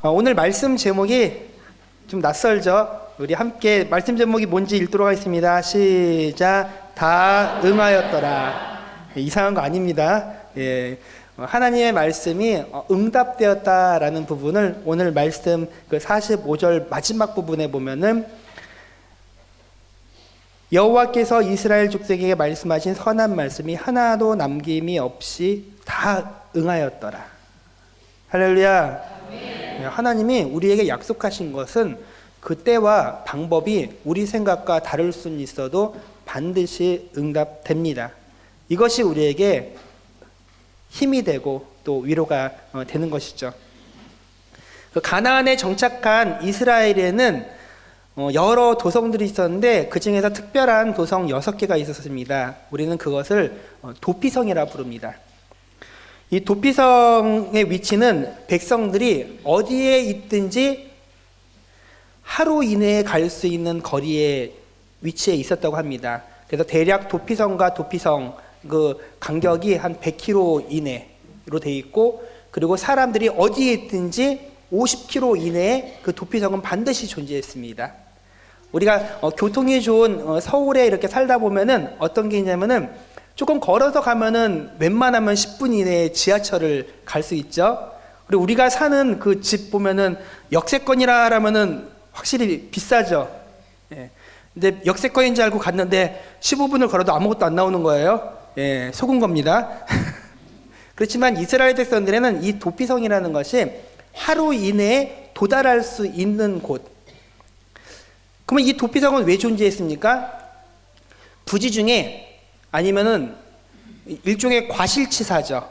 오늘 말씀 제목이 좀 낯설죠? 우리 함께 말씀 제목이 뭔지 읽도록 하겠습니다. 시작. 다 응하였더라. 이상한 거 아닙니다. 하나님의 말씀이 응답되었다라는 부분을 오늘 말씀 그 45절 마지막 부분에 보면은 여호와께서 이스라엘 족속에게 말씀하신 선한 말씀이 하나도 남김이 없이 다 응하였더라. 할렐루야. 하나님이 우리에게 약속하신 것은 그 때와 방법이 우리 생각과 다를 수는 있어도 반드시 응답됩니다. 이것이 우리에게 힘이 되고 또 위로가 되는 것이죠. 가나안에 정착한 이스라엘에는 여러 도성들이 있었는데 그 중에서 특별한 도성 6개가 있었습니다. 우리는 그것을 도피성이라 부릅니다. 이 도피성의 위치는 백성들이 어디에 있든지 하루 이내에 갈 수 있는 거리에 위치해 있었다고 합니다. 그래서 대략 도피성과 도피성 그 간격이 한 100km 이내로 되어 있고, 그리고 사람들이 어디에 있든지 50km 이내에 그 도피성은 반드시 존재했습니다. 우리가 교통이 좋은 서울에 이렇게 살다 보면은 어떤 게 있냐면은 조금 걸어서 가면은 웬만하면 10분 이내에 지하철을 갈 수 있죠. 그리고 우리가 사는 그 집 보면은 역세권이라면은 확실히 비싸죠. 근데 역세권인 줄 알고 갔는데 15분을 걸어도 아무것도 안 나오는 거예요. 속은 겁니다. 그렇지만 이스라엘 백성들에는 이 도피성이라는 것이 하루 이내에 도달할 수 있는 곳. 그러면 이 도피성은 왜 존재했습니까? 부지 중에 아니면은 일종의 과실치사죠.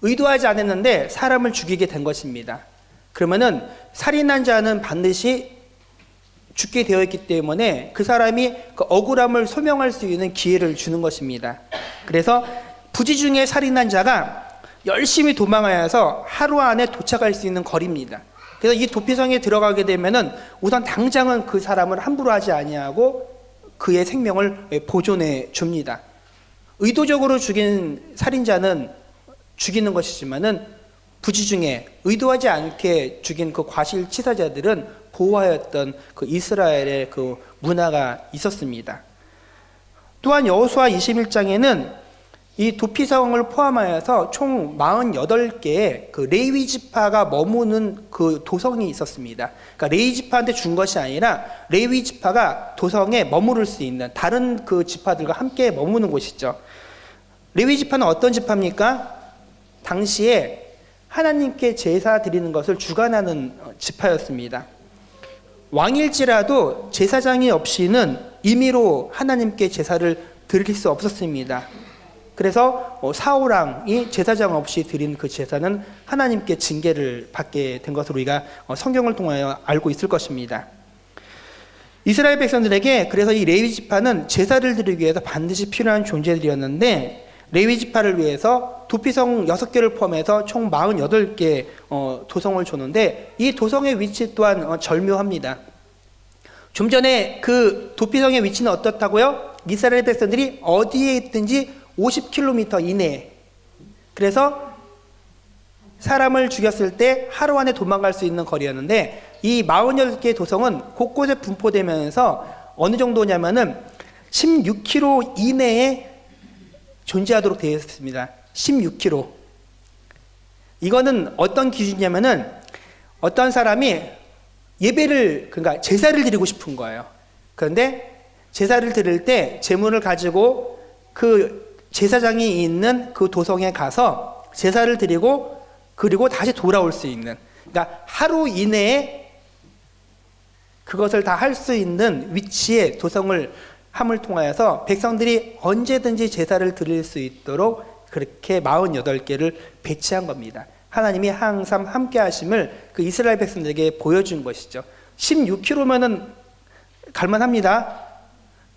의도하지 않았는데 사람을 죽이게 된 것입니다. 그러면은 살인한 자는 반드시 죽게 되어 있기 때문에 그 사람이 그 억울함을 소명할 수 있는 기회를 주는 것입니다. 그래서 부지 중에 살인한 자가 열심히 도망하여서 하루 안에 도착할 수 있는 거리입니다. 그래서 이 도피성에 들어가게 되면은 우선 당장은 그 사람을 함부로 하지 아니하고 그의 생명을 보존해 줍니다. 의도적으로 죽인 살인자는 죽이는 것이지만은 부지 중에 의도하지 않게 죽인 그 과실치사자들은 보호하였던 그 이스라엘의 그 문화가 있었습니다. 또한 여호수아 21장에는 이 도피성을 포함하여서 총 48개의 그 레위 지파가 머무는 그 도성이 있었습니다. 그러니까 레위 지파한테 준 것이 아니라 레위 지파가 도성에 머무를 수 있는 다른 그 지파들과 함께 머무는 곳이죠. 레위 지파는 어떤 지파입니까? 당시에 하나님께 제사 드리는 것을 주관하는 지파였습니다. 왕일지라도 제사장이 없이는 임의로 하나님께 제사를 드릴 수 없었습니다. 그래서 사울왕이 제사장 없이 드린 그 제사는 하나님께 징계를 받게 된 것으로 우리가 성경을 통하여 알고 있을 것입니다. 이스라엘 백성들에게 그래서 이 레위 지파는 제사를 드리기 위해서 반드시 필요한 존재들이었는데, 레위 지파를 위해서 도피성 6개를 포함해서 총 48개 도성을 줬는데, 이 도성의 위치 또한 절묘합니다. 좀 전에 그 도피성의 위치는 어떻다고요? 이스라엘 백성들이 어디에 있든지 50km 이내에, 그래서 사람을 죽였을 때 하루 안에 도망갈 수 있는 거리였는데, 이 48개의 도성은 곳곳에 분포되면서 어느 정도냐면은 16km 이내에 존재하도록 되어 있습니다. 16km. 이거는 어떤 기준이냐면은 어떤 사람이 예배를, 그러니까 제사를 드리고 싶은 거예요. 그런데 제사를 드릴 때 제물을 가지고 그 제사장이 있는 그 도성에 가서 제사를 드리고 그리고 다시 돌아올 수 있는, 그러니까 하루 이내에 그것을 다 할 수 있는 위치에 도성을 함을 통하여서 백성들이 언제든지 제사를 드릴 수 있도록 그렇게 48개를 배치한 겁니다. 하나님이 항상 함께 하심을 그 이스라엘 백성들에게 보여준 것이죠. 16km면은 갈만합니다.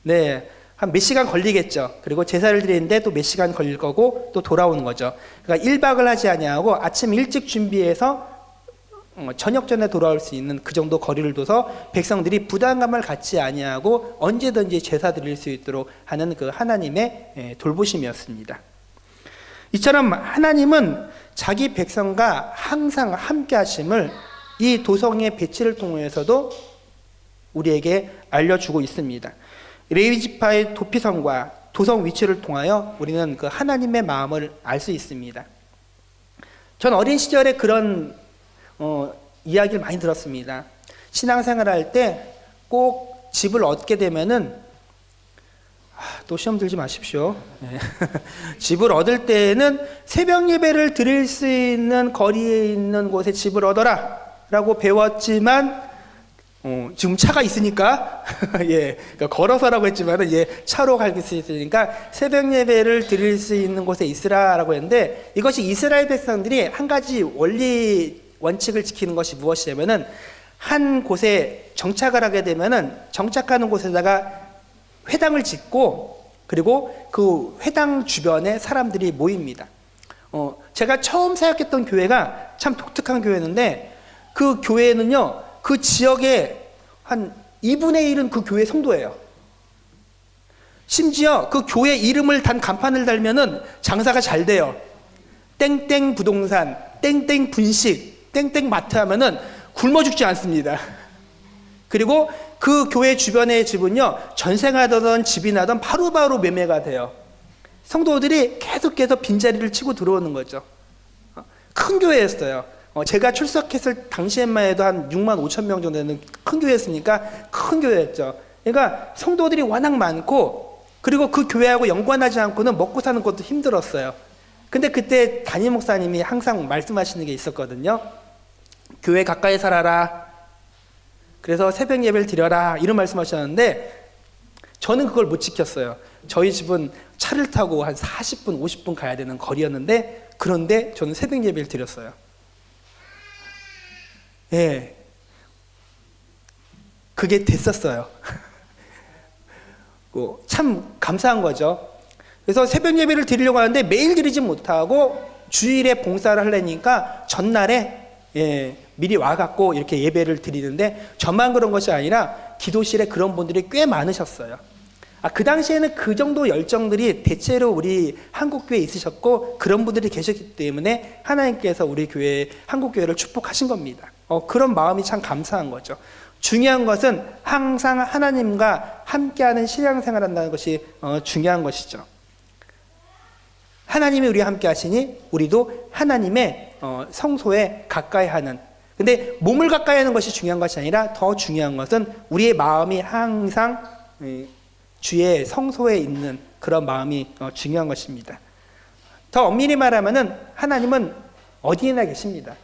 네. 한 몇 시간 걸리겠죠. 그리고 제사를 드리는데 또 몇 시간 걸릴 거고 또 돌아오는 거죠. 그러니까 1박을 하지 아니하고 아침 일찍 준비해서 저녁 전에 돌아올 수 있는 그 정도 거리를 둬서 백성들이 부담감을 갖지 아니하고 언제든지 제사 드릴 수 있도록 하는 그 하나님의 돌보심이었습니다. 이처럼 하나님은 자기 백성과 항상 함께 하심을 이 도성의 배치를 통해서도 우리에게 알려주고 있습니다. 레위지파의 도피성과 도성 위치를 통하여 우리는 그 하나님의 마음을 알 수 있습니다. 전 어린 시절에 그런 이야기를 많이 들었습니다. 신앙생활할 때 꼭 집을 얻게 되면은 또 시험 들지 마십시오. 네. 집을 얻을 때에는 새벽 예배를 드릴 수 있는 거리에 있는 곳에 집을 얻어라 라고 배웠지만 지금 차가 있으니까 예, 그러니까 걸어서라고 했지만은 차로 갈 수 있으니까 새벽 예배를 드릴 수 있는 곳에 있으라라고 했는데, 이것이 이스라엘 백성들이 한 가지 원칙을 지키는 것이 무엇이냐면은 한 곳에 정착을 하게 되면은 정착하는 곳에다가 회당을 짓고 그리고 그 회당 주변에 사람들이 모입니다. 제가 처음 사역했던 교회가 참 독특한 교회였는데, 그 교회는요, 그 지역의 한 2분의 1은 그 교회 성도예요. 심지어 그 교회 이름을 단 간판을 달면은 장사가 잘 돼요. 땡땡 부동산, 땡땡 분식, 땡땡 마트 하면은 굶어 죽지 않습니다. 그리고 그 교회 주변의 집은요, 전생하던 집이 나던 바로바로 매매가 돼요. 성도들이 계속해서 빈자리를 치고 들어오는 거죠. 큰 교회였어요. 제가 출석했을 당시에만 해도 한 6만 5천 명 정도 되는 큰 교회였으니까 큰 교회였죠. 그러니까 성도들이 워낙 많고, 그리고 그 교회하고 연관하지 않고는 먹고 사는 것도 힘들었어요. 근데 그때 담임 목사님이 항상 말씀하시는 게 있었거든요. 교회 가까이 살아라. 그래서 새벽 예배를 드려라. 이런 말씀하셨는데 저는 그걸 못 지켰어요. 저희 집은 차를 타고 한 40분, 50분 가야 되는 거리였는데, 그런데 저는 새벽 예배를 드렸어요. 예. 그게 됐었어요. 참 감사한 거죠. 그래서 새벽 예배를 드리려고 하는데 매일 드리지 못하고 주일에 봉사를 하려니까 전날에 미리 와갖고 이렇게 예배를 드리는데, 저만 그런 것이 아니라 기도실에 그런 분들이 꽤 많으셨어요. 그 당시에는 그 정도 열정들이 대체로 우리 한국교회에 있으셨고, 그런 분들이 계셨기 때문에 하나님께서 우리 교회, 한국교회를 축복하신 겁니다. 그런 마음이 참 감사한 거죠. 중요한 것은 항상 하나님과 함께하는 신앙생활을 한다는 것이 중요한 것이죠. 하나님이 우리와 함께 하시니 우리도 하나님의 성소에 가까이 하는, 근데 몸을 가까이 하는 것이 중요한 것이 아니라 더 중요한 것은 우리의 마음이 항상 주의 성소에 있는 그런 마음이 중요한 것입니다. 더 엄밀히 말하면은 하나님은 어디에나 계십니다.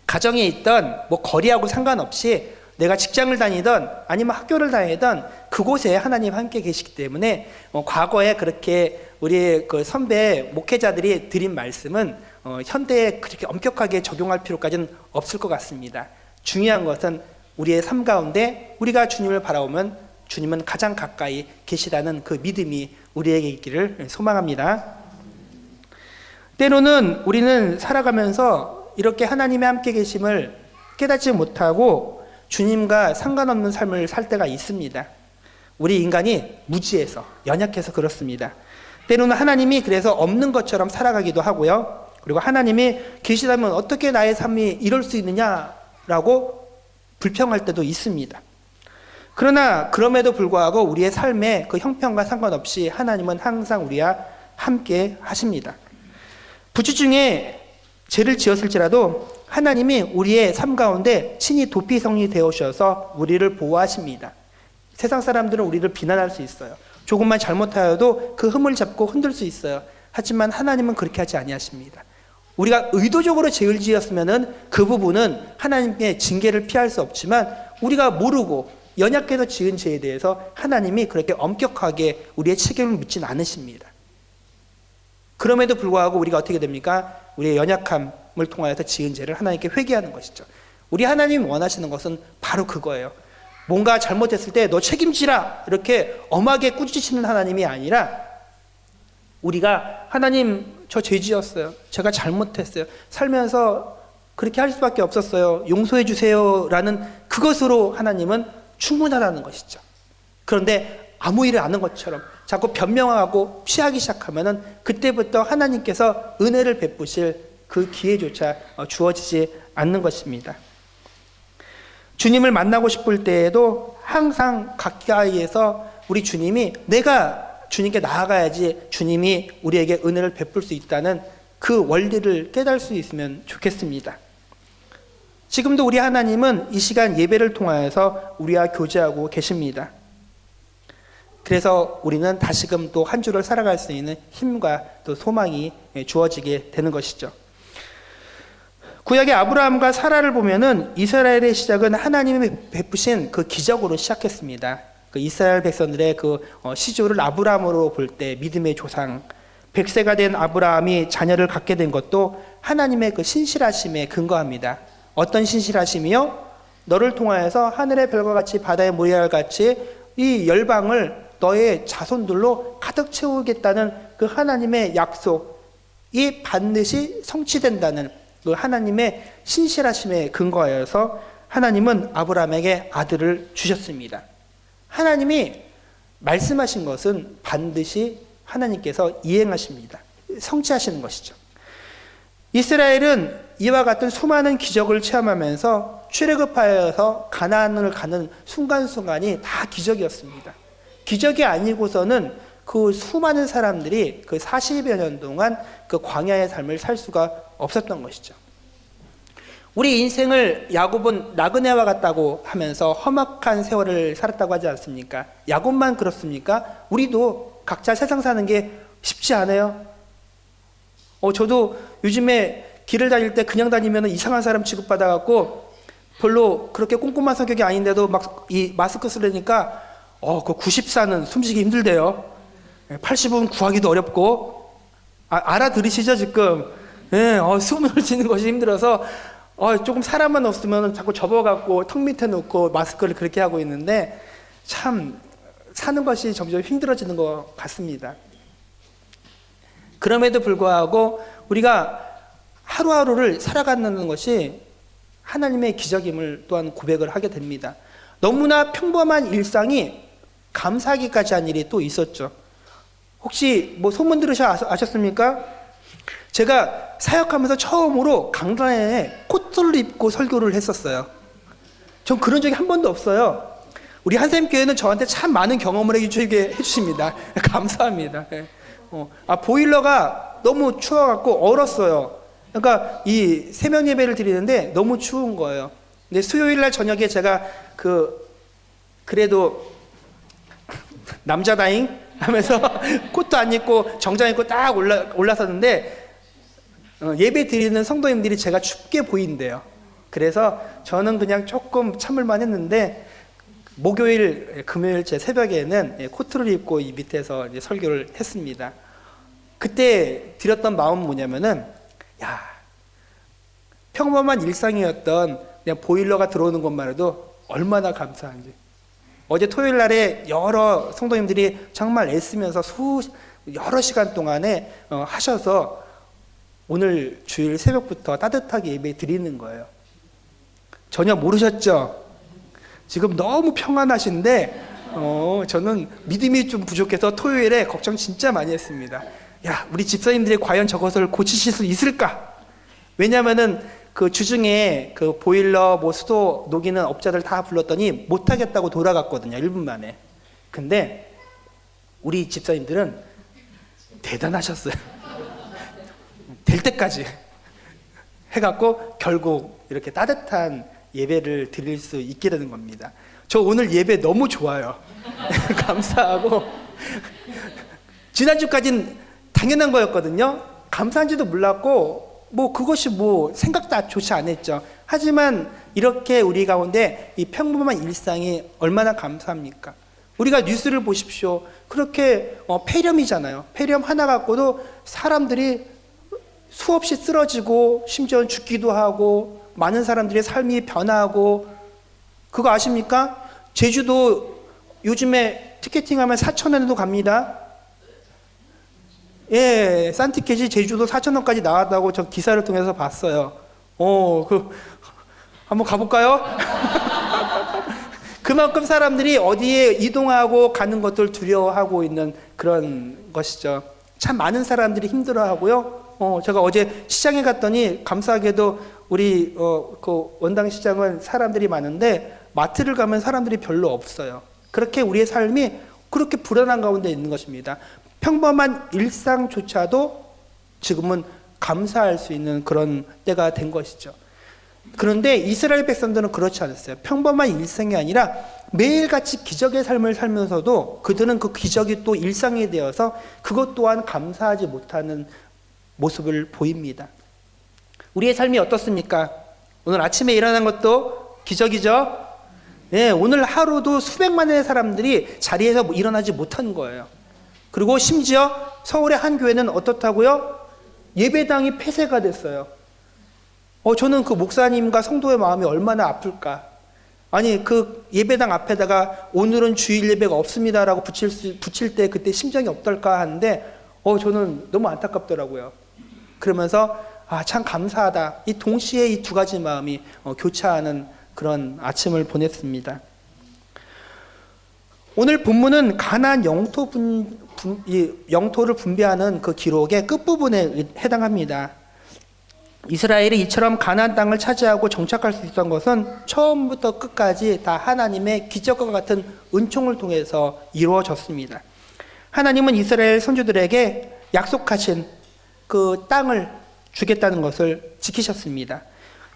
가정에 있던 거리하고 상관없이 내가 직장을 다니던 아니면 학교를 다니던 그곳에 하나님 함께 계시기 때문에 과거에 그렇게 우리 그 선배 목회자들이 드린 말씀은 현대에 그렇게 엄격하게 적용할 필요까지는 없을 것 같습니다. 중요한 것은 우리의 삶 가운데 우리가 주님을 바라보면 주님은 가장 가까이 계시다는 그 믿음이 우리에게 있기를 소망합니다. 때로는 우리는 살아가면서 이렇게 하나님의 함께 계심을 깨닫지 못하고 주님과 상관없는 삶을 살 때가 있습니다. 우리 인간이 무지해서, 연약해서 그렇습니다. 때로는 하나님이 그래서 없는 것처럼 살아가기도 하고요. 그리고 하나님이 계시다면 어떻게 나의 삶이 이럴 수 있느냐라고 불평할 때도 있습니다. 그러나 그럼에도 불구하고 우리의 삶의 그 형편과 상관없이 하나님은 항상 우리와 함께 하십니다. 부추 중에 죄를 지었을지라도 하나님이 우리의 삶 가운데 친히 도피성이 되어주셔서 우리를 보호하십니다. 세상 사람들은 우리를 비난할 수 있어요. 조금만 잘못하여도 그 흠을 잡고 흔들 수 있어요. 하지만 하나님은 그렇게 하지 아니하십니다. 우리가 의도적으로 죄를 지었으면은 그 부분은 하나님의 징계를 피할 수 없지만, 우리가 모르고 연약해서 지은 죄에 대해서 하나님이 그렇게 엄격하게 우리의 책임을 묻진 않으십니다. 그럼에도 불구하고 우리가 어떻게 됩니까? 우리의 연약함을 통하여서 지은 죄를 하나님께 회개하는 것이죠. 우리 하나님이 원하시는 것은 바로 그거예요. 뭔가 잘못했을 때 너 책임지라 이렇게 엄하게 꾸짖으시는 하나님이 아니라, 우리가 하나님 저 죄 지었어요. 제가 잘못했어요. 살면서 그렇게 할 수밖에 없었어요. 용서해 주세요라는 그것으로 하나님은 충분하다는 것이죠. 그런데 아무 일을 안 한 것처럼 자꾸 변명하고 피하기 시작하면은 그때부터 하나님께서 은혜를 베푸실 그 기회조차 주어지지 않는 것입니다. 주님을 만나고 싶을 때에도 항상 가까이에서 우리 주님이 내가 주님께 나아가야지 주님이 우리에게 은혜를 베풀 수 있다는 그 원리를 깨달을 수 있으면 좋겠습니다. 지금도 우리 하나님은 이 시간 예배를 통하여서 우리와 교제하고 계십니다. 그래서 우리는 다시금 또 한 주를 살아갈 수 있는 힘과 또 소망이 주어지게 되는 것이죠. 구약의 아브라함과 사라를 보면은 이스라엘의 시작은 하나님이 베푸신 그 기적으로 시작했습니다. 그 이스라엘 백성들의 그 시조를 아브라함으로 볼 때 믿음의 조상, 100세가 된 아브라함이 자녀를 갖게 된 것도 하나님의 그 신실하심에 근거합니다. 어떤 신실하심이요? 너를 통하여서 하늘의 별과 같이 바다의 모래알 같이 이 열방을 너의 자손들로 가득 채우겠다는 그 하나님의 약속이 반드시 성취된다는 그 하나님의 신실하심에 근거하여서 하나님은 아브라함에게 아들을 주셨습니다. 하나님이 말씀하신 것은 반드시 하나님께서 이행하십니다. 성취하시는 것이죠. 이스라엘은 이와 같은 수많은 기적을 체험하면서 출애굽하여서 가나안을 가는 순간순간이 다 기적이었습니다. 기적이 아니고서는 그 수많은 사람들이 그 40여 년 동안 그 광야의 삶을 살 수가 없었던 것이죠. 우리 인생을 야곱은 나그네와 같다고 하면서 험악한 세월을 살았다고 하지 않습니까? 야곱만 그렇습니까? 우리도 각자 세상 사는 게 쉽지 않아요. 저도 요즘에 길을 다닐 때 그냥 다니면 이상한 사람 취급받아갖고 별로 그렇게 꼼꼼한 성격이 아닌데도 막 이 마스크 쓰려니까 그 94는 숨쉬기 힘들대요. 80은 구하기도 어렵고 알아들으시죠 지금? 숨을 쉬는 것이 힘들어서 조금 사람만 없으면 자꾸 접어갖고 턱 밑에 놓고 마스크를 그렇게 하고 있는데 참 사는 것이 점점 힘들어지는 것 같습니다. 그럼에도 불구하고 우리가 하루하루를 살아가는 것이 하나님의 기적임을 또한 고백을 하게 됩니다. 너무나 평범한 일상이 감사하기까지 한 일이 또 있었죠. 혹시 뭐 소문 들으셔 아셨습니까? 제가 사역하면서 처음으로 강단에 코트를 입고 설교를 했었어요. 전 그런 적이 한 번도 없어요. 우리 한샘교회는 저한테 참 많은 경험을 해주십니다. 감사합니다. 보일러가 너무 추워갖고 얼었어요. 그러니까 이 새벽 예배를 드리는데 너무 추운 거예요. 근데 수요일날 저녁에 제가 그래도 남자다잉 하면서 코트 안 입고 정장 입고 딱 올라섰는데 예배 드리는 성도님들이 제가 춥게 보인대요. 그래서 저는 그냥 조금 참을만 했는데 목요일, 금요일 제 새벽에는 코트를 입고 이 밑에서 이제 설교를 했습니다. 그때 드렸던 마음은 뭐냐면은 평범한 일상이었던 그냥 보일러가 들어오는 것만 해도 얼마나 감사한지. 어제 토요일 날에 여러 성도님들이 정말 애쓰면서 여러 시간 동안에 하셔서 오늘 주일 새벽부터 따뜻하게 예배 드리는 거예요. 전혀 모르셨죠? 지금 너무 평안하신데 저는 믿음이 좀 부족해서 토요일에 걱정 진짜 많이 했습니다. 우리 집사님들이 과연 저것을 고치실 수 있을까? 왜냐하면은 그 주중에 그 보일러 수도 녹이는 업자들 다 불렀더니 못하겠다고 돌아갔거든요. 1분 만에. 근데 우리 집사님들은 대단하셨어요. 될 때까지 해갖고 결국 이렇게 따뜻한 예배를 드릴 수 있게 되는 겁니다. 저 오늘 예배 너무 좋아요. 감사하고 지난주까지는 당연한 거였거든요. 감사한지도 몰랐고 그것이 생각도 좋지 않았죠. 하지만 이렇게 우리 가운데 이 평범한 일상이 얼마나 감사합니까? 우리가 뉴스를 보십시오. 그렇게 폐렴이잖아요. 폐렴 하나 갖고도 사람들이 수없이 쓰러지고 심지어 죽기도 하고 많은 사람들의 삶이 변하고 그거 아십니까? 제주도 요즘에 티켓팅하면 4,000원에도 갑니다. 싼 티켓이 제주도 4,000원까지 나왔다고 저 기사를 통해서 봤어요. 한번 가볼까요? 그만큼 사람들이 어디에 이동하고 가는 것들 두려워하고 있는 그런 것이죠. 참 많은 사람들이 힘들어하고요. 제가 어제 시장에 갔더니 감사하게도 우리 그 원당 시장은 사람들이 많은데 마트를 가면 사람들이 별로 없어요. 그렇게 우리의 삶이 그렇게 불안한 가운데 있는 것입니다. 평범한 일상조차도 지금은 감사할 수 있는 그런 때가 된 것이죠. 그런데 이스라엘 백성들은 그렇지 않았어요. 평범한 일상이 아니라 매일같이 기적의 삶을 살면서도 그들은 그 기적이 또 일상이 되어서 그것 또한 감사하지 못하는 모습을 보입니다. 우리의 삶이 어떻습니까? 오늘 아침에 일어난 것도 기적이죠? 네, 오늘 하루도 수백만의 사람들이 자리에서 일어나지 못한 거예요. 그리고 심지어 서울의 한 교회는 어떻다고요? 예배당이 폐쇄가 됐어요. 저는 그 목사님과 성도의 마음이 얼마나 아플까. 아니, 그 예배당 앞에다가 오늘은 주일 예배가 없습니다라고 붙일 때 그때 심정이 어떨까 하는데, 저는 너무 안타깝더라고요. 그러면서, 참 감사하다. 이 동시에 이 두 가지 마음이 교차하는 그런 아침을 보냈습니다. 오늘 본문은 가나안 영토를 분배하는 그 기록의 끝부분에 해당합니다. 이스라엘이 이처럼 가나안 땅을 차지하고 정착할 수 있었던 것은 처음부터 끝까지 다 하나님의 기적과 같은 은총을 통해서 이루어졌습니다. 하나님은 이스라엘 선조들에게 약속하신 그 땅을 주겠다는 것을 지키셨습니다.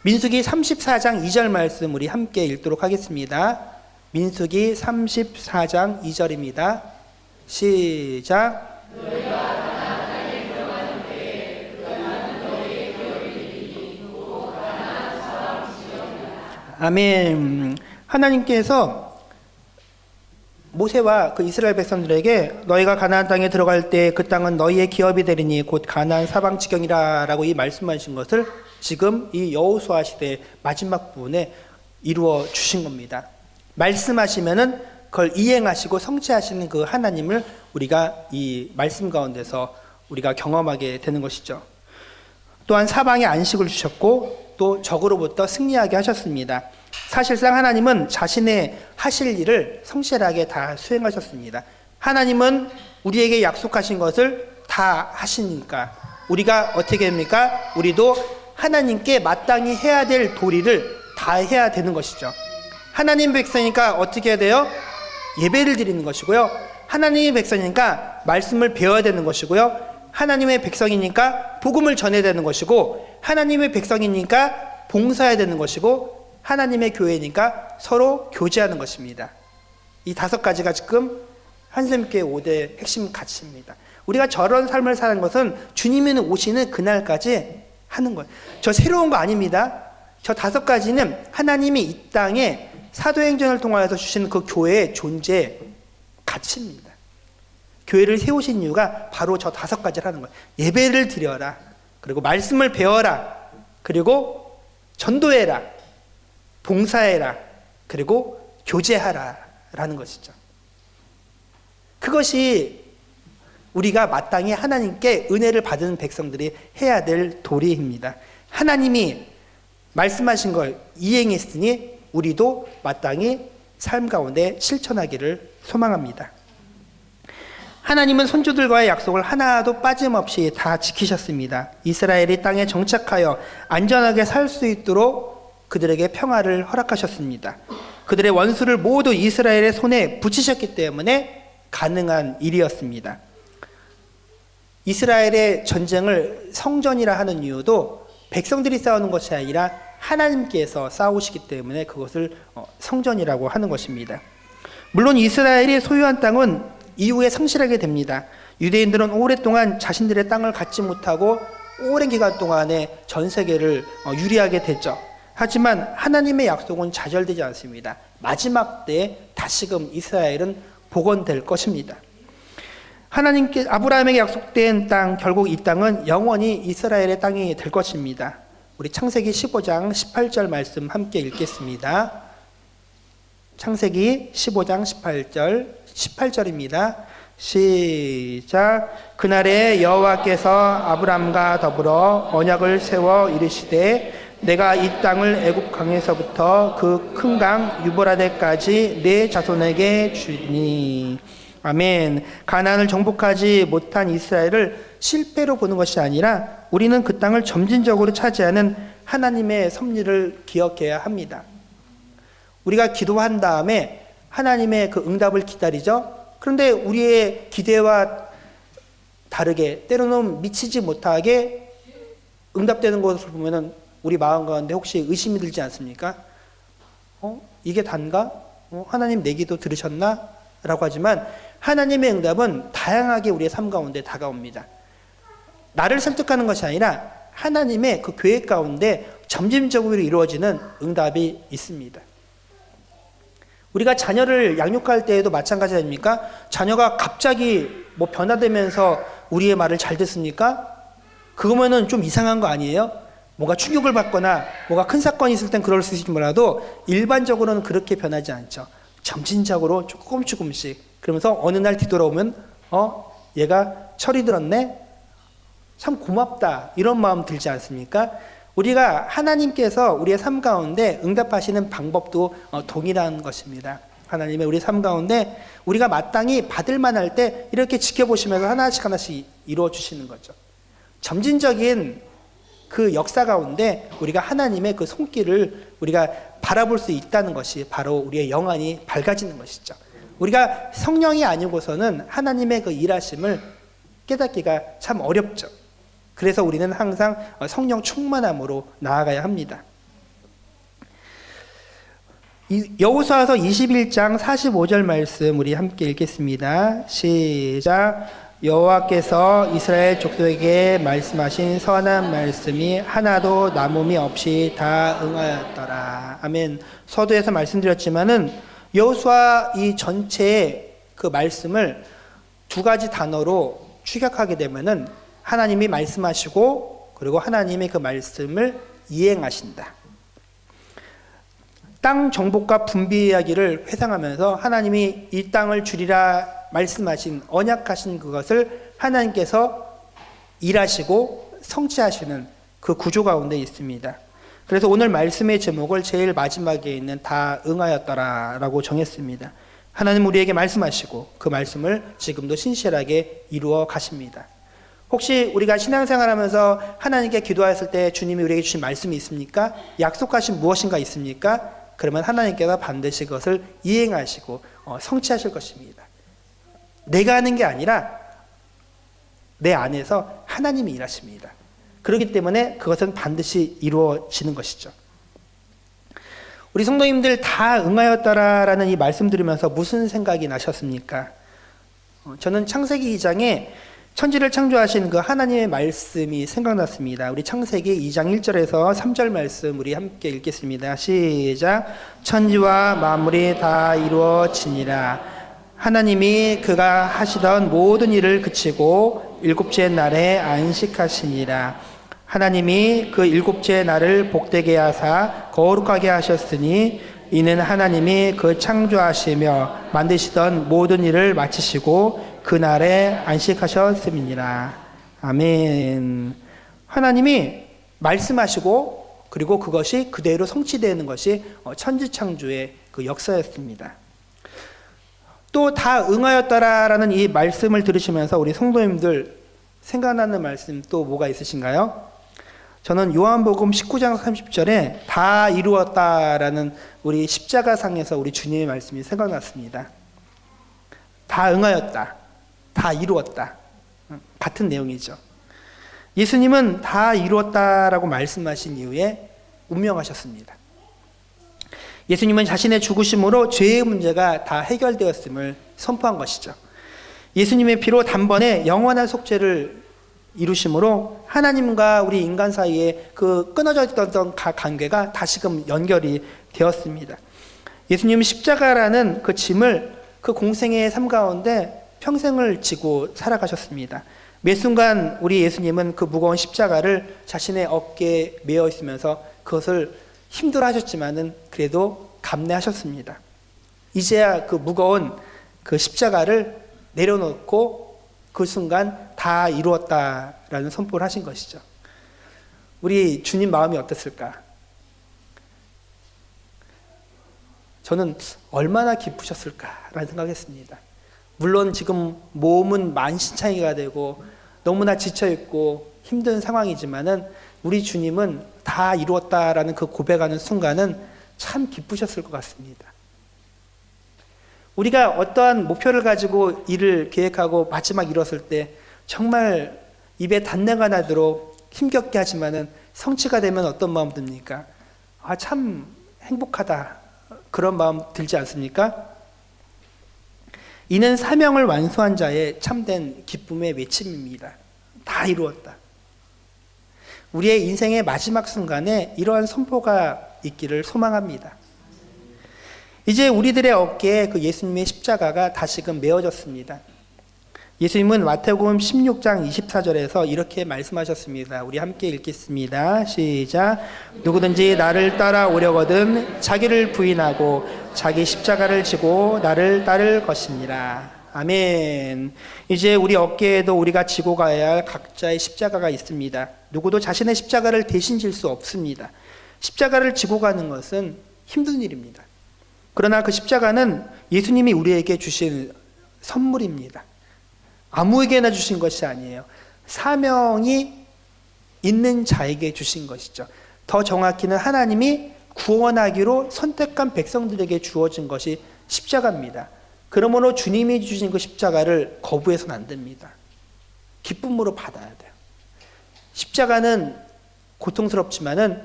민수기 34장 2절 말씀 우리 함께 읽도록 하겠습니다. 민수기 34장 2절입니다. 시작. 아멘. 하나님께서 모세와 그 이스라엘 백성들에게 너희가 가나안 땅에 들어갈 때 그 땅은 너희의 기업이 되리니 곧 가나안 사방 지경이라 라고 이 말씀하신 것을 지금 이 여호수아 시대 마지막 부분에 이루어 주신 겁니다. 말씀하시면은 그걸 이행하시고 성취하시는 그 하나님을 우리가 이 말씀 가운데서 우리가 경험하게 되는 것이죠. 또한 사방에 안식을 주셨고 또 적으로부터 승리하게 하셨습니다. 사실상 하나님은 자신의 하실 일을 성실하게 다 수행하셨습니다. 하나님은 우리에게 약속하신 것을 다 하시니까 우리가 어떻게 됩니까? 우리도 하나님께 마땅히 해야 될 도리를 다 해야 되는 것이죠. 하나님 백성이니까 어떻게 해야 돼요? 예배를 드리는 것이고요. 하나님의 백성이니까 말씀을 배워야 되는 것이고요. 하나님의 백성이니까 복음을 전해야 되는 것이고, 하나님의 백성이니까 봉사해야 되는 것이고, 하나님의 교회니까 서로 교제하는 것입니다. 이 5가지가 지금 한샘교회 5대 핵심 가치입니다. 우리가 저런 삶을 사는 것은 주님이 오시는 그날까지 하는 거예요. 저 새로운 거 아닙니다. 저 5가지는 하나님이 이 땅에 사도행전을 통하여서 주시는 그 교회의 존재 가치입니다. 교회를 세우신 이유가 바로 저 5가지를 하는 거예요. 예배를 드려라. 그리고 말씀을 배워라. 그리고 전도해라. 봉사해라. 그리고 교제하라. 라는 것이죠. 그것이 우리가 마땅히 하나님께 은혜를 받은 백성들이 해야 될 도리입니다. 하나님이 말씀하신 걸 이행했으니 우리도 마땅히 삶 가운데 실천하기를 소망합니다. 하나님은 선조들과의 약속을 하나도 빠짐없이 다 지키셨습니다. 이스라엘이 땅에 정착하여 안전하게 살 수 있도록 그들에게 평화를 허락하셨습니다. 그들의 원수를 모두 이스라엘의 손에 붙이셨기 때문에 가능한 일이었습니다. 이스라엘의 전쟁을 성전이라 하는 이유도 백성들이 싸우는 것이 아니라 하나님께서 싸우시기 때문에 그것을 성전이라고 하는 것입니다. 물론 이스라엘이 소유한 땅은 이후에 상실하게 됩니다. 유대인들은 오랫동안 자신들의 땅을 갖지 못하고 오랜 기간 동안에 전 세계를 유리하게 됐죠. 하지만 하나님의 약속은 좌절되지 않습니다. 마지막 때에 다시금 이스라엘은 복원될 것입니다. 하나님께 아브라함에게 약속된 땅, 결국 이 땅은 영원히 이스라엘의 땅이 될 것입니다. 우리 창세기 15장 18절 말씀 함께 읽겠습니다. 창세기 15장 18절입니다. 시작. 그날에 여호와께서 아브람과 더불어 언약을 세워 이르시되 내가 이 땅을 애굽 강에서부터 그 큰 강 유브라데까지 내 자손에게 주니. 아멘. 가나안을 정복하지 못한 이스라엘을 실패로 보는 것이 아니라 우리는 그 땅을 점진적으로 차지하는 하나님의 섭리를 기억해야 합니다. 우리가 기도한 다음에 하나님의 그 응답을 기다리죠. 그런데 우리의 기대와 다르게 때로는 미치지 못하게 응답되는 것을 보면은 우리 마음 가운데 혹시 의심이 들지 않습니까? 이게 단가? 하나님 내 기도 들으셨나? 라고 하지만 하나님의 응답은 다양하게 우리의 삶 가운데 다가옵니다. 나를 설득하는 것이 아니라 하나님의 그 계획 가운데 점진적으로 이루어지는 응답이 있습니다. 우리가 자녀를 양육할 때에도 마찬가지 아닙니까? 자녀가 갑자기 뭐 변화되면서 우리의 말을 잘 듣습니까? 그거면은 좀 이상한 거 아니에요? 뭔가 충격을 받거나 뭐가 큰 사건이 있을 땐 그럴 수 있을지 몰라도 일반적으로는 그렇게 변하지 않죠. 점진적으로 조금씩 그러면서 어느 날 뒤돌아오면 얘가 철이 들었네? 참 고맙다 이런 마음 들지 않습니까? 우리가 하나님께서 우리의 삶 가운데 응답하시는 방법도 동일한 것입니다. 하나님의 우리 삶 가운데 우리가 마땅히 받을 만할 때 이렇게 지켜보시면서 하나씩 이루어 주시는 거죠. 점진적인 그 역사 가운데 우리가 하나님의 그 손길을 우리가 바라볼 수 있다는 것이 바로 우리의 영안이 밝아지는 것이죠. 우리가 성령이 아니고서는 하나님의 그 일하심을 깨닫기가 참 어렵죠. 그래서 우리는 항상 성령 충만함으로 나아가야 합니다. 여호수아서 21장 45절 말씀 우리 함께 읽겠습니다. 시작. 여호와께서 이스라엘 족속에게 말씀하신 선한 말씀이 하나도 남음이 없이 다 응하였더라. 아멘. 서두에서 말씀드렸지만은 여호수아 이 전체의 그 말씀을 두 가지 단어로 추격하게 되면은 하나님이 말씀하시고 그리고 하나님의 그 말씀을 이행하신다. 땅 정복과 분비 이야기를 회상하면서 하나님이 이 땅을 주리라 말씀하신 언약하신 그것을 하나님께서 일하시고 성취하시는 그 구조 가운데 있습니다. 그래서 오늘 말씀의 제목을 제일 마지막에 있는 다 응하였더라 라고 정했습니다. 하나님 우리에게 말씀하시고 그 말씀을 지금도 신실하게 이루어 가십니다. 혹시 우리가 신앙생활하면서 하나님께 기도했을 때 주님이 우리에게 주신 말씀이 있습니까? 약속하신 무엇인가 있습니까? 그러면 하나님께서 반드시 그것을 이행하시고 성취하실 것입니다. 내가 하는 게 아니라 내 안에서 하나님이 일하십니다. 그렇기 때문에 그것은 반드시 이루어지는 것이죠. 우리 성도님들 다 응하였더라라는 이 말씀 들으면서 무슨 생각이 나셨습니까? 저는 창세기 2장에 천지를 창조하신 그 하나님의 말씀이 생각났습니다. 우리 창세기 2장 1절에서 3절 말씀 우리 함께 읽겠습니다. 시작. 천지와 만물이 다 이루어지니라. 하나님이 그가 하시던 모든 일을 그치고 일곱째 날에 안식하시니라. 하나님이 그 일곱째 날을 복되게 하사 거룩하게 하셨으니 이는 하나님이 그 창조하시며 만드시던 모든 일을 마치시고 그날에 안식하셨음이니라. 아멘. 하나님이 말씀하시고 그리고 그것이 그대로 성취되는 것이 천지창조의 그 역사였습니다. 또 다 응하였더라라는 이 말씀을 들으시면서 우리 성도님들 생각나는 말씀 또 뭐가 있으신가요? 저는 요한복음 19장 30절에 다 이루었다라는 우리 십자가상에서 우리 주님의 말씀이 생각났습니다. 다 응하였다. 다 이루었다. 같은 내용이죠. 예수님은 다 이루었다라고 말씀하신 이후에 운명하셨습니다. 예수님은 자신의 죽으심으로 죄의 문제가 다 해결되었음을 선포한 것이죠. 예수님의 피로 단번에 영원한 속죄를 이루심으로 하나님과 우리 인간 사이에 그 끊어져 있던 관계가 다시금 연결이 되었습니다. 예수님은 십자가라는 그 짐을 그 공생의 삶 가운데 평생을 지고 살아가셨습니다. 매 순간 우리 예수님은 그 무거운 십자가를 자신의 어깨에 메어 있으면서 그것을 힘들어 하셨지만은 그래도 감내하셨습니다. 이제야 그 무거운 그 십자가를 내려놓고 그 순간 다 이루었다라는 선포를 하신 것이죠. 우리 주님 마음이 어땠을까? 저는 얼마나 기쁘셨을까라는 생각했습니다. 물론 지금 몸은 만신창이가 되고 너무나 지쳐있고 힘든 상황이지만은 우리 주님은 다 이루었다라는 그 고백하는 순간은 참 기쁘셨을 것 같습니다. 우리가 어떠한 목표를 가지고 일을 계획하고 마지막 이뤘을 때 정말 입에 단내가 나도록 힘겹게 하지만은 성취가 되면 어떤 마음 듭니까? 참 행복하다. 그런 마음 들지 않습니까? 이는 사명을 완수한 자의 참된 기쁨의 외침입니다. 다 이루었다. 우리의 인생의 마지막 순간에 이러한 선포가 있기를 소망합니다. 이제 우리들의 어깨에 그 예수님의 십자가가 다시금 메어졌습니다. 예수님은 마태복음 16장 24절에서 이렇게 말씀하셨습니다. 우리 함께 읽겠습니다. 시작. 누구든지 나를 따라오려거든 자기를 부인하고 자기 십자가를 지고 나를 따를 것이니라. 아멘. 이제 우리 어깨에도 우리가 지고 가야 할 각자의 십자가가 있습니다. 누구도 자신의 십자가를 대신 질 수 없습니다. 십자가를 지고 가는 것은 힘든 일입니다. 그러나 그 십자가는 예수님이 우리에게 주신 선물입니다. 아무에게나 주신 것이 아니에요. 사명이 있는 자에게 주신 것이죠. 더 정확히는 하나님이 구원하기로 선택한 백성들에게 주어진 것이 십자가입니다. 그러므로 주님이 주신 그 십자가를 거부해서는 안 됩니다. 기쁨으로 받아야 돼요. 십자가는 고통스럽지만은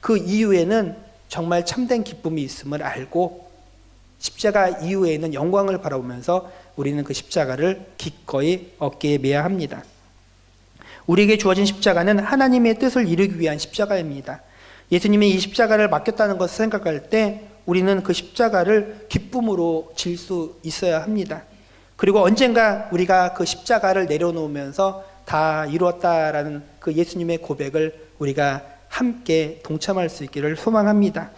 그 이후에는 정말 참된 기쁨이 있음을 알고 십자가 이후에는 영광을 바라보면서 우리는 그 십자가를 기꺼이 어깨에 매야 합니다. 우리에게 주어진 십자가는 하나님의 뜻을 이루기 위한 십자가입니다. 예수님이 이 십자가를 맡겼다는 것을 생각할 때 우리는 그 십자가를 기쁨으로 질 수 있어야 합니다. 그리고 언젠가 우리가 그 십자가를 내려놓으면서 다 이루었다라는 그 예수님의 고백을 우리가 함께 동참할 수 있기를 소망합니다.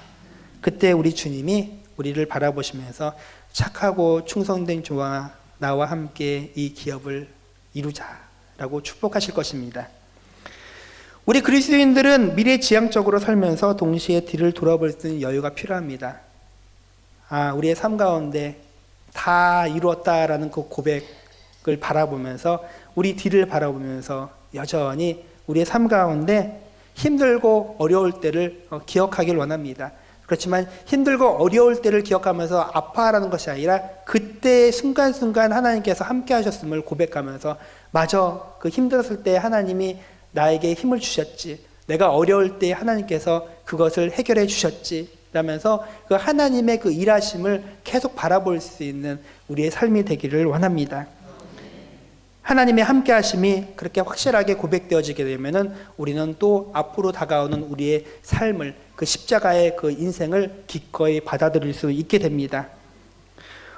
그때 우리 주님이 우리를 바라보시면서 착하고 충성된 종아 나와 함께 이 기업을 이루자라고 축복하실 것입니다. 우리 그리스도인들은 미래지향적으로 살면서 동시에 뒤를 돌아볼 수 있는 여유가 필요합니다. 우리의 삶 가운데 다 이루었다라는 그 고백을 바라보면서 우리 뒤를 바라보면서 여전히 우리의 삶 가운데 힘들고 어려울 때를 기억하길 원합니다. 그렇지만 힘들고 어려울 때를 기억하면서 아파하라는 것이 아니라 그때 순간순간 하나님께서 함께 하셨음을 고백하면서 맞아, 그 힘들었을 때 하나님이 나에게 힘을 주셨지, 내가 어려울 때 하나님께서 그것을 해결해 주셨지 라면서 그 하나님의 그 일하심을 계속 바라볼 수 있는 우리의 삶이 되기를 원합니다. 하나님의 함께 하심이 그렇게 확실하게 고백되어지게 되면은 우리는 또 앞으로 다가오는 우리의 삶을, 그 십자가의 그 인생을 기꺼이 받아들일 수 있게 됩니다.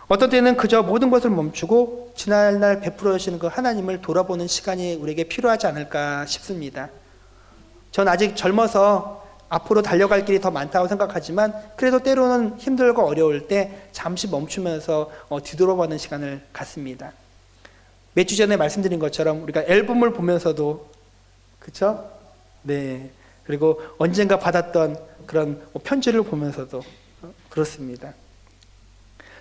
어떤 때는 그저 모든 것을 멈추고 지난날 베풀어 주시는 그 하나님을 돌아보는 시간이 우리에게 필요하지 않을까 싶습니다. 전 아직 젊어서 앞으로 달려갈 길이 더 많다고 생각하지만 그래도 때로는 힘들고 어려울 때 잠시 멈추면서 뒤돌아보는 시간을 갖습니다. 몇 주 전에 말씀드린 것처럼 우리가 앨범을 보면서도, 그렇죠? 네. 그리고 언젠가 받았던 그런 편지를 보면서도 그렇습니다.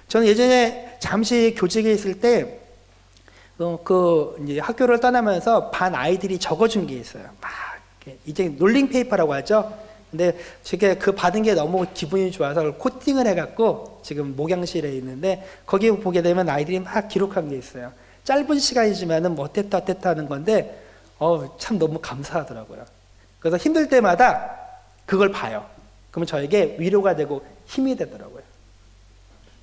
저는 예전에 잠시 교직에 있을 때 이제 학교를 떠나면서 반 아이들이 적어준 게 있어요. 막 이제 롤링 페이퍼라고 하죠. 근데 제가 그 받은 게 너무 기분이 좋아서 그걸 코팅을 해갖고 지금 목양실에 있는데 거기 보게 되면 아이들이 막 기록한 게 있어요. 짧은 시간이지만은 뭐 어땠다 하는 건데 참 너무 감사하더라고요. 그래서 힘들 때마다 그걸 봐요. 그러면 저에게 위로가 되고 힘이 되더라고요.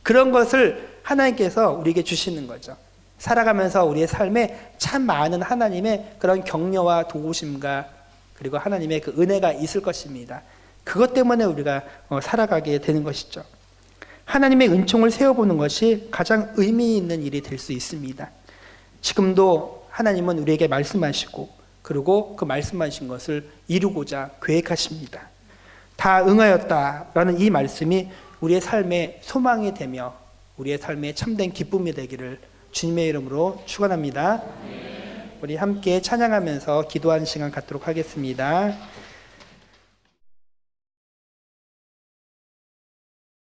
그런 것을 하나님께서 우리에게 주시는 거죠. 살아가면서 우리의 삶에 참 많은 하나님의 그런 격려와 도우심과 그리고 하나님의 그 은혜가 있을 것입니다. 그것 때문에 우리가 살아가게 되는 것이죠. 하나님의 은총을 세워보는 것이 가장 의미 있는 일이 될 수 있습니다. 지금도 하나님은 우리에게 말씀하시고 그리고 그 말씀하신 것을 이루고자 계획하십니다. 다 응하였다라는 이 말씀이 우리의 삶의 소망이 되며 우리의 삶의 참된 기쁨이 되기를 주님의 이름으로 축원합니다. 우리 함께 찬양하면서 기도하는 시간 갖도록 하겠습니다.